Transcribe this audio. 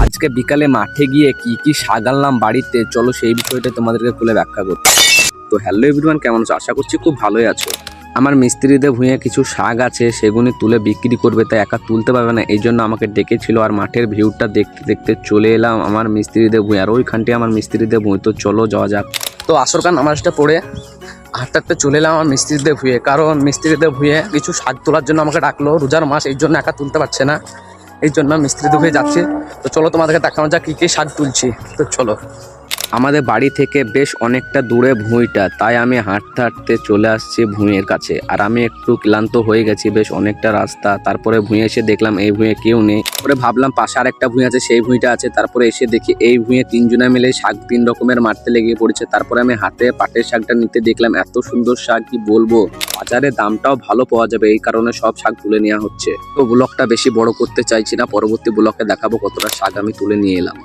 আজকে বিকালে মাঠে গিয়ে কি কি শাক আনলাম বাড়িতে, চলো সেই বিষয়টা তোমাদেরকে খুলে ব্যাখ্যা করতে। তো হ্যালো এভরিওয়ান, কেমন আছো? আশা করছি খুব ভালোই আছো। আমার মিস্ত্রিদের ভুঁইয়ে কিছু শাক আছে, সেগুলি তুলে বিক্রি করবে, তাই একা তুলতে পারবে না, এই জন্য আমাকে ডেকেছিল। আর মাঠের ভিউটা দেখতে দেখতে চলে এলাম আমার মিস্ত্রিদের ভুঁইয়ে। আর ওইখানটি আমার মিস্ত্রিদের ভুঁই, তো চলো যাওয়া যাক। তো আসরকার নামাজটা পড়ে হাঁটতে হাঁটতে চলে এলাম আমার মিস্ত্রিদের ভুঁইয়ে, কারণ মিস্ত্রিদের ভুঁইয়ে কিছু শাক তোলার জন্য আমাকে ডাকলো। রোজার মাস, এই জন্য একা তুলতে পারছে না, এই জন্য মিস্ত্রিদের ভুঁইয়ে যাচ্ছি। তো চলো তোমাদেরকে দেখানো যাক কী কী শাক তুলছি। তো চলো। আমাদের বাড়ি থেকে বেশ অনেকটা দূরে ভুঁইটা, তাই আমি হাঁটতে হাঁটতে চলে আসছি ভুঁইয়ের কাছে। আর আমি একটু ক্লান্ত হয়ে গেছি, বেশ অনেকটা রাস্তা। তারপরে ভুঁইয়ে এসে দেখলাম এই ভুঁইয়ে কেউ নেই। পরে ভাবলাম পাশে আরেকটা ভুঁই আছে, সেই ভুঁইটা আছে। তারপরে এসে দেখি এই ভুঁইয়ে তিনজনে মিলে শাক 3 রকমের মারতে লেগে পড়েছে। তারপরে আমি হাতে পাটের শাকটা নিতে দেখলাম এত সুন্দর শাক, কি বলবো। বাজারে দামটাও ভালো পাওয়া যাবে, এই কারণে সব শাক তুলে নেওয়া হচ্ছে। তো ব্লগটা বেশি বড় করতে চাইছি না, পরবর্তী ব্লগে দেখাবো কতটা শাক আমি তুলে নিয়ে এলাম।